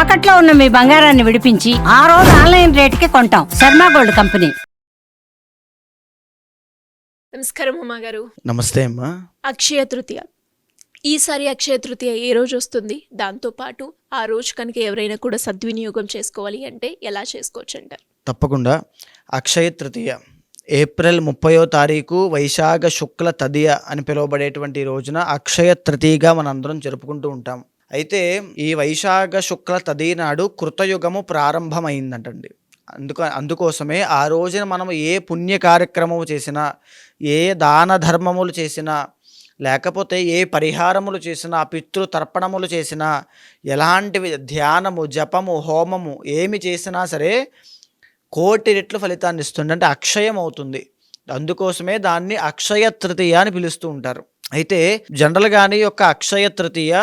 తాకట్లో ఉన్న మీ బంగారాన్ని విడిపించి ఆ రోజు ఆన్లైన్ రేటుకి కొంటాం. Sharma gold company. నమస్కారం ఉమా గారు. నమస్తే అమ్మా. అక్షయ తృతీయ, ఈసారి అక్షయ తృతీయ ఏ రోజు వస్తుంది? దాంతోపాటు ఆ రోజు కనుక ఎవరైనా కూడా సద్వినియోగం చేసుకోవాలి అంటే ఎలా చేసుకోవచ్చు అంటారు? తప్పకుండా. అక్షయ తృతీయ ఏప్రిల్ 30వ తారీఖు వైశాఖ శుక్ల తదియ అని పిలువబడేటువంటి రోజున అక్షయ తృతీయగా మనందరం జరుపుకుంటూ ఉంటాం. అయితే ఈ వైశాఖ శుక్ల తదియ నాడు కృతయుగము ప్రారంభమైందంటండి. అందుకోసమే ఆ రోజున మనం ఏ పుణ్య కార్యక్రమము చేసినా, ఏ దాన ధర్మములు చేసినా, లేకపోతే ఏ పరిహారములు చేసినా, పితృతర్పణములు చేసినా, ఎలాంటివి ధ్యానము, జపము, హోమము ఏమి చేసినా సరే కోటి రెట్లు ఫలితాన్ని ఇస్తుంది. అంటే అక్షయం అవుతుంది. అందుకోసమే దాన్ని అక్షయ తృతీయ అని పిలుస్తూ ఉంటారు. అయితే జనరల్గానే యొక్క అక్షయ తృతీయ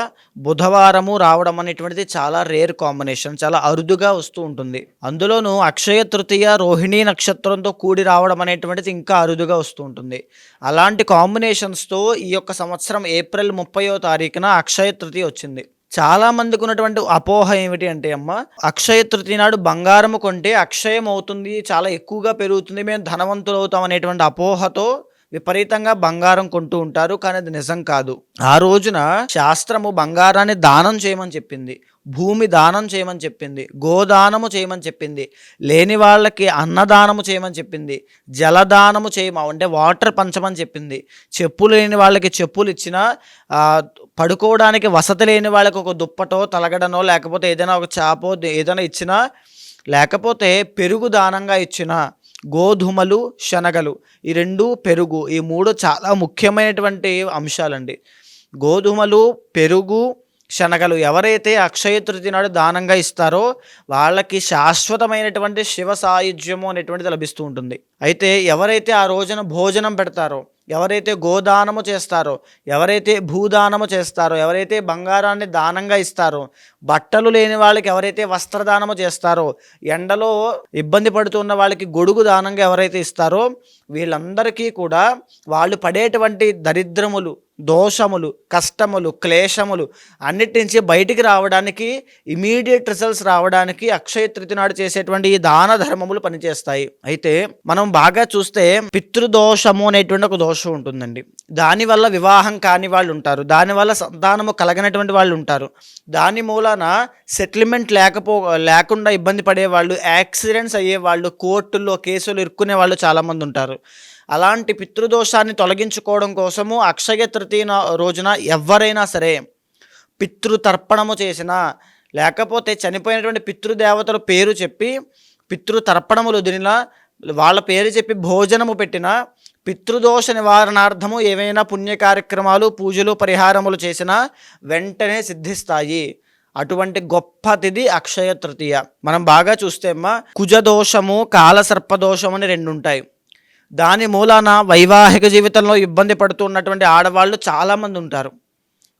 బుధవారము రావడం అనేటువంటిది చాలా రేర్ కాంబినేషన్, చాలా అరుదుగా వస్తూ ఉంటుంది. అందులోనూ అక్షయ తృతీయ రోహిణీ నక్షత్రంతో కూడి రావడం అనేటువంటిది ఇంకా అరుదుగా వస్తూ ఉంటుంది. అలాంటి కాంబినేషన్స్తో ఈ యొక్క సంవత్సరం ఏప్రిల్ 30వ తారీఖున అక్షయ తృతీయ వచ్చింది. చాలా మందికి ఉన్నటువంటి అపోహ ఏమిటి అంటే అమ్మ, అక్షయ తృతీయ నాడు బంగారము కొంటే అక్షయం అవుతుంది, చాలా ఎక్కువగా పెరుగుతుంది, మేము ధనవంతులు అవుతాం అనేటువంటి అపోహతో విపరీతంగా బంగారం కొంటూ ఉంటారు. కానీ అది నిజం కాదు. ఆ రోజున శాస్త్రము బంగారాన్ని దానం చేయమని చెప్పింది, భూమి దానం చేయమని చెప్పింది, గోదానము చేయమని చెప్పింది, లేని వాళ్ళకి అన్నదానము చేయమని చెప్పింది, జలదానము అంటే వాటర్ పంచమని చెప్పింది, చెప్పులు లేని వాళ్ళకి చెప్పులు ఇచ్చినా, పడుకోవడానికి వసతి లేని వాళ్ళకి ఒక దుప్పటో తలగడనో లేకపోతే ఏదైనా ఒక చాపో ఏదైనా ఇచ్చినా, లేకపోతే పెరుగు దానంగా ఇచ్చిన, గోధుమలు శనగలు ఈ రెండు, పెరుగు ఈ మూడు చాలా ముఖ్యమైనటువంటి అంశాలండి. గోధుమలు, పెరుగు, శనగలు ఎవరైతే అక్షయ తృతీయ నాడు దానంగా ఇస్తారో వాళ్ళకి శాశ్వతమైనటువంటి శివ సాయుధ్యము అనేటువంటిది లభిస్తూ ఉంటుంది. అయితే ఎవరైతే ఆ రోజున భోజనం పెడతారో, ఎవరైతే గోదానము చేస్తారో, ఎవరైతే భూదానము చేస్తారో, ఎవరైతే బంగారాన్ని దానంగా ఇస్తారో, బట్టలు లేని వాళ్ళకి ఎవరైతే వస్త్రదానము చేస్తారో, ఎండలో ఇబ్బంది పడుతున్న వాళ్ళకి గొడుగు దానంగా ఎవరైతే ఇస్తారో, వీళ్ళందరికీ కూడా వాళ్ళు పడేటువంటి దరిద్రములు, దోషములు, కష్టములు, క్లేశములు అన్నిటి నుంచి బయటికి రావడానికి, ఇమీడియట్ రిజల్ట్స్ రావడానికి అక్షయ తృతీయ నాడు చేసేటువంటి ఈ దాన ధర్మములు పనిచేస్తాయి. అయితే మనం బాగా చూస్తే పితృదోషము అనేటువంటి ఒక దోషం ఉంటుందండి. దానివల్ల వివాహం కాని వాళ్ళు ఉంటారు, దానివల్ల సంతానము కలగనటువంటి వాళ్ళు ఉంటారు, దాని మూలాన సెటిల్మెంట్ లేకుండా ఇబ్బంది పడేవాళ్ళు, యాక్సిడెంట్స్ అయ్యేవాళ్ళు, కోర్టుల్లో కేసులు ఇరుక్కునే వాళ్ళు చాలామంది ఉంటారు. అలాంటి పితృదోషాన్ని తొలగించుకోవడం కోసము అక్షయ తృతీయ రోజున ఎవరైనా సరే పితృతర్పణము చేసినా, లేకపోతే చనిపోయినటువంటి పితృదేవతల పేరు చెప్పి పితృతర్పణములు వదిలినా, వాళ్ళ పేరు చెప్పి భోజనము పెట్టినా, పితృదోష నివారణార్థము ఏవైనా పుణ్య కార్యక్రమాలు, పూజలు, పరిహారములు చేసినా వెంటనే సిద్ధిస్తాయి. అటువంటి గొప్ప తిథి అక్షయ తృతీయ. మనం బాగా చూస్తే అమ్మా, కుజదోషము, కాలసర్పదోషం అని రెండు ఉంటాయి. దాని మూలాన వైవాహిక జీవితంలో ఇబ్బంది పడుతున్నటువంటి ఆడవాళ్ళు చాలామంది ఉంటారు.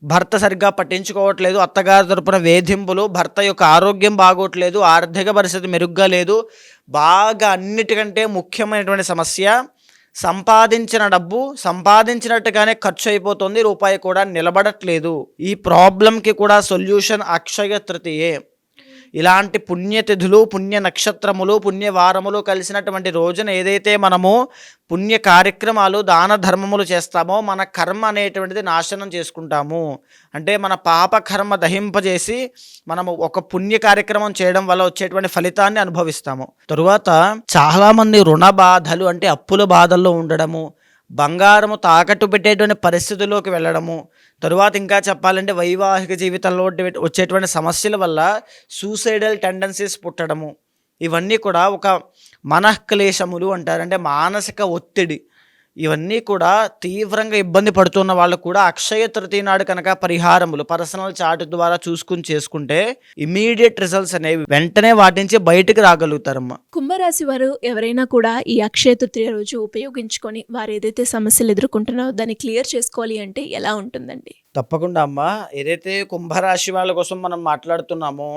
భర్త సరిగ్గా పట్టించుకోవట్లేదు, అత్తగారి తరపున వేధింపులు, భర్త యొక్క ఆరోగ్యం బాగోట్లేదు, ఆర్థిక పరిస్థితి మెరుగ్గా లేదు, బాగా అన్నిటికంటే ముఖ్యమైనటువంటి సమస్య సంపాదించిన డబ్బు సంపాదించినట్టుగానే ఖర్చు అయిపోతుంది, రూపాయి కూడా నిలబడట్లేదు. ఈ ప్రాబ్లంకి కూడా సొల్యూషన్ అక్షయ తృతీయే. ఇలాంటి పుణ్యతిథులు, పుణ్య నక్షత్రములు, పుణ్యవారములు కలిసినటువంటి రోజున ఏదైతే మనము పుణ్య కార్యక్రమాలు, దాన ధర్మములు చేస్తామో మన కర్మ అనేటువంటిది నాశనం చేసుకుంటాము. అంటే మన పాప కర్మ దహింపజేసి మనము ఒక పుణ్య కార్యక్రమం చేయడం వల్ల వచ్చేటువంటి ఫలితాన్ని అనుభవిస్తాము. తరువాత చాలామంది రుణ బాధలు, అంటే అప్పుల బాధల్లో ఉండడము, బంగారము తాకట్టు పెట్టేటువంటి పరిస్థితుల్లోకి వెళ్ళడము, తరువాత ఇంకా చెప్పాలంటే వైవాహిక జీవితంలో వచ్చేటువంటి సమస్యల వల్ల సూసైడల్ టెండెన్సీస్ పుట్టడము, ఇవన్నీ కూడా ఒక మనఃక్లేశములు అంటారు. అంటే మానసిక ఒత్తిడి. ఇవన్నీ కూడా తీవ్రంగా ఇబ్బంది పడుతున్న వాళ్ళు కూడా అక్షయ తృతీయ నాడు కనుక పరిహారములు పర్సనల్ చార్ట్ ద్వారా చేసుకుంటే ఇమీడియట్ రిజల్ట్స్ అనేవి వెంటనే వాటి నుంచి బయటకు రాగలుగుతారమ్మా. కుంభరాశి వారు ఎవరైనా కూడా ఈ అక్షయ తృతీయ రోజు ఉపయోగించుకొని వారు ఏదైతే సమస్యలు ఎదుర్కొంటున్నారో దాన్ని క్లియర్ చేసుకోవాలి అంటే ఎలా ఉంటుందండి? తప్పకుండా అమ్మా. ఏదైతే కుంభరాశి వాళ్ళ కోసం మనం మాట్లాడుతున్నామో,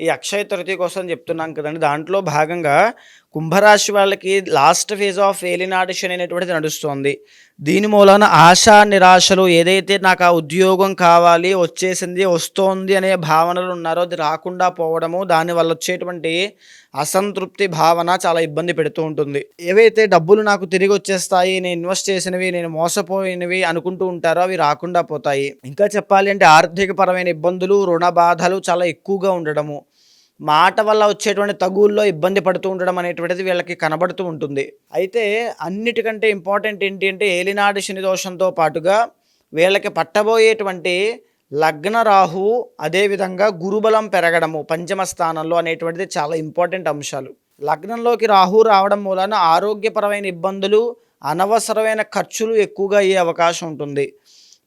ఈ అక్షయ తృతీయ కోసం చెప్తున్నాం కదండి, దాంట్లో భాగంగా కుంభరాశి వాళ్ళకి లాస్ట్ ఫేజ్ ఆఫ్ ఏలినాటి శని అనేటువంటిది నడుస్తుంది. దీని మూలన ఆశా నిరాశలు ఏదైతే నాకు ఆ ఉద్యోగం కావాలి, వచ్చేసింది, వస్తోంది అనే భావనలు ఉన్నారో అది రాకుండా పోవడము, దానివల్ల వచ్చేటువంటి అసంతృప్తి భావన చాలా ఇబ్బంది పెడుతూ ఉంటుంది. ఏవైతే డబ్బులు నాకు తిరిగి వచ్చేస్తాయి, నేను ఇన్వెస్ట్ చేసినవి, నేను మోసపోయినవి అనుకుంటూ ఉంటారో అవి రాకుండా పోతాయి. ఇంకా చెప్పాలి అంటే ఆర్థిక పరమైన ఇబ్బందులు, రుణ బాధలు చాలా ఎక్కువగా ఉండడము, మాట వల్ల వచ్చేటువంటి తగుల్లో ఇబ్బంది పడుతూ ఉండడం అనేటువంటిది వీళ్ళకి కనబడుతూ ఉంటుంది. అయితే అన్నిటికంటే ఇంపార్టెంట్ ఏంటి అంటే ఏలినాడు శని దోషంతో పాటుగా వీళ్ళకి పట్టబోయేటువంటి లగ్న రాహువు, అదేవిధంగా గురుబలం పెరగడము పంచమ స్థానంలో అనేటువంటిది చాలా ఇంపార్టెంట్ అంశాలు. లగ్నంలోకి రాహు రావడం మూలన ఆరోగ్యపరమైన ఇబ్బందులు, అనవసరమైన ఖర్చులు ఎక్కువగా అయ్యే అవకాశం ఉంటుంది.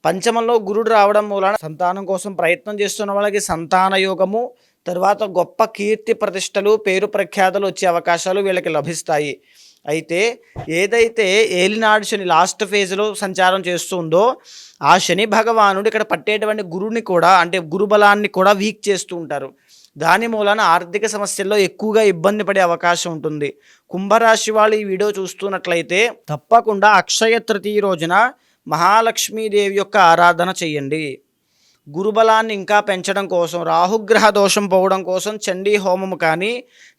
పంచమంలో గురుడు రావడం మూలన సంతానం కోసం ప్రయత్నం చేస్తున్న వాళ్ళకి సంతాన యోగము, తర్వాత గొప్ప కీర్తి ప్రతిష్టలు, పేరు ప్రఖ్యాతలు వచ్చే అవకాశాలు వీళ్ళకి లభిస్తాయి. అయితే ఏదైతే ఏలినాడు శని లాస్ట్ ఫేజ్లో సంచారం చేస్తుందో ఆ శని భగవానుడు ఇక్కడ పట్టేటువంటి గురుని కూడా, అంటే గురుబలాన్ని కూడా వీక్ చేస్తూ ఉంటారు. దాని మూలన ఆర్థిక సమస్యల్లో ఎక్కువగా ఇబ్బంది పడే అవకాశం ఉంటుంది. కుంభరాశి వాళ్ళు ఈ వీడియో చూస్తున్నట్లయితే తప్పకుండా అక్షయ తృతీయ రోజున మహాలక్ష్మీదేవి యొక్క ఆరాధన చేయండి. గురుబలాన్ని ఇంకా పెంచడం కోసం, రాహుగ్రహ దోషం పోవడం కోసం చండీ హోమము కానీ,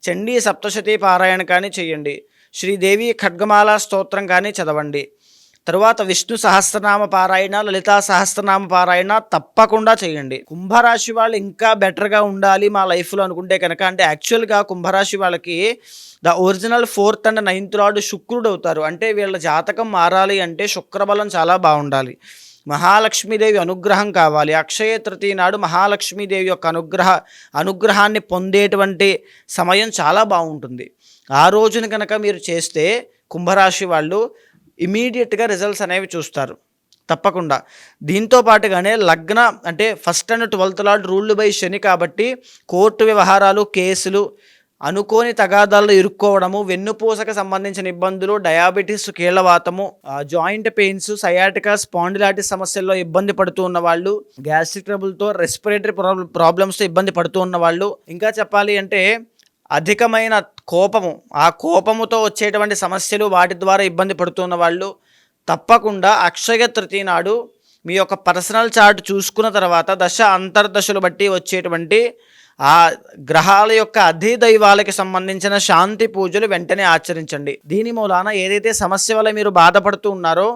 చండీ సప్తశతీ పారాయణ కానీ చేయండి. శ్రీదేవి ఖడ్గమాల స్తోత్రం కానీ చదవండి. తరువాత విష్ణు సహస్రనామ పారాయణ, లలితా సహస్రనామ పారాయణ తప్పకుండా చేయండి. కుంభరాశి వాళ్ళు ఇంకా బెటర్గా ఉండాలి మా లైఫ్లో అనుకుంటే కనుక, అంటే యాక్చువల్గా కుంభరాశి వాళ్ళకి the original 4th and 9th lord శుక్రుడు అవుతారు. అంటే వీళ్ళ జాతకం మారాలి అంటే శుక్రబలం చాలా బాగుండాలి. మహాలక్ష్మీదేవి అనుగ్రహం కావాలి. అక్షయ తృతీయ నాడు మహాలక్ష్మీదేవి యొక్క అనుగ్రహాన్ని పొందేటువంటి సమయం చాలా బాగుంటుంది. ఆ రోజున కనుక మీరు చేస్తే కుంభరాశి వాళ్ళు ఇమీడియట్గా రిజల్ట్స్ అనేవి చూస్తారు తప్పకుండా. దీంతో పాటుగానే లగ్న అంటే 1st and 12th lord ruled by Shani కాబట్టి కోర్టు వ్యవహారాలు, కేసులు, అనుకోని తగాదాల్లో ఇరుక్కోవడము, వెన్నుపూసకు సంబంధించిన ఇబ్బందులు, డయాబెటీస్, కీళ్లవాతము, జాయింట్ పెయిన్స్, సయాటికా, స్పాండిలైటిస్ సమస్యల్లో ఇబ్బంది పడుతూ ఉన్న వాళ్ళు, గ్యాస్ట్రిక్ ట్రబుల్తో, రెస్పిరేటరీ ప్రాబ్లమ్స్తో ఇబ్బంది పడుతూ ఉన్న వాళ్ళు, ఇంకా చెప్పాలి అంటే అధికమైన కోపము, ఆ కోపముతో వచ్చేటువంటి సమస్యలు, వాటి ద్వారా ఇబ్బంది పడుతున్న వాళ్ళు తప్పకుండా అక్షయ తృతీయ నాడు మీ యొక్క పర్సనల్ చార్ట్ చూసుకున్న తర్వాత దశ అంతర్దశలు బట్టి వచ్చేటువంటి ఆ గ్రహాల యొక్క అధిదైవాలకి సంబంధించిన శాంతి పూజలు వెంటనే ఆచరించండి. దీని మూలాన ఏదైతే సమస్య వల్ల మీరు బాధపడుతూ ఉన్నారో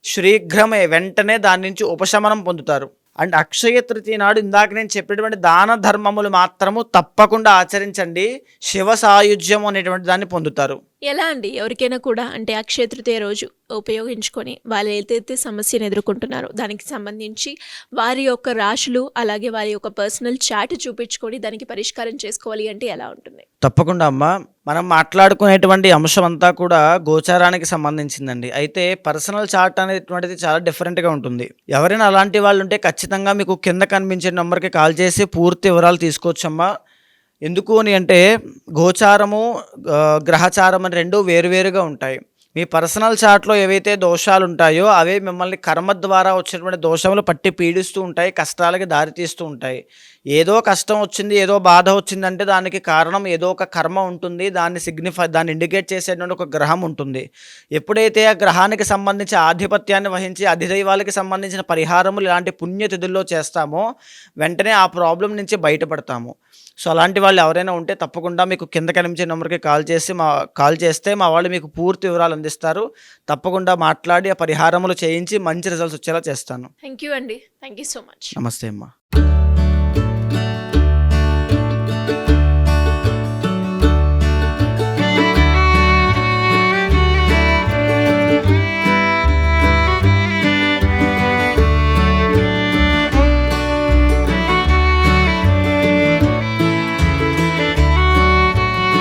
శీఘ్రమే వెంటనే దాని నుంచి ఉపశమనం పొందుతారు. అండ్ అక్షయ తృతీయ నాడు ఇందాక నేను చెప్పినటువంటి దాన ధర్మములు మాత్రము తప్పకుండా ఆచరించండి. శివ సాయుధ్యం అనేటువంటి దాన్ని పొందుతారు. ఎలా అండి ఎవరికైనా కూడా అంటే అక్షయ తృతీయ రోజు ఉపయోగించుకొని వాళ్ళు ఏదైతే సమస్యను ఎదుర్కొంటున్నారో దానికి సంబంధించి వారి యొక్క రాశులు, అలాగే వారి యొక్క పర్సనల్ చార్ట్ చూపించుకొని దానికి పరిష్కారం చేసుకోవాలి అంటే ఎలా ఉంటుంది? తప్పకుండా అమ్మ, మనం మాట్లాడుకునేటువంటి అంశం అంతా కూడా గోచారానికి సంబంధించిందండి. అయితే పర్సనల్ చార్ట్ అనేటువంటిది చాలా డిఫరెంట్గా ఉంటుంది. ఎవరైనా అలాంటి వాళ్ళు ఉంటే ఖచ్చితంగా మీకు కింద కనిపించే నెంబర్కి కాల్ చేసి పూర్తి వివరాలు తీసుకోవచ్చమ్మా. ఎందుకు అని అంటే గోచారము, గ్రహచారం అని రెండు వేరువేరుగా ఉంటాయి. మీ పర్సనల్ చార్ట్లో ఏవైతే దోషాలు ఉంటాయో అవే మిమ్మల్ని కర్మ ద్వారా వచ్చినటువంటి దోషములు పట్టి పీడిస్తూ ఉంటాయి, కష్టాలకి దారితీస్తూ ఉంటాయి. ఏదో కష్టం వచ్చింది, ఏదో బాధ వచ్చిందంటే దానికి కారణం ఏదో ఒక కర్మ ఉంటుంది, దాన్ని ఇండికేట్ చేసేటువంటి ఒక గ్రహం ఉంటుంది. ఎప్పుడైతే ఆ గ్రహానికి సంబంధించి ఆధిపత్యాన్ని వహించి అధిదైవాలకి సంబంధించిన పరిహారములు ఇలాంటి పుణ్యతిథుల్లో చేస్తామో వెంటనే ఆ ప్రాబ్లం నుంచి బయటపడతాము. సో అలాంటి వాళ్ళు ఎవరైనా ఉంటే తప్పకుండా మీకు కింద కనిపించే నెంబర్కి కాల్ చేస్తే మా వాళ్ళు మీకు పూర్తి వివరాలు అందిస్తారు. తప్పకుండా మాట్లాడి ఆ పరిహారములు చేయించి మంచి రిజల్ట్స్ వచ్చేలా చేస్తాను. థ్యాంక్ యూ అండి. Thank you so much. నమస్తే అమ్మా.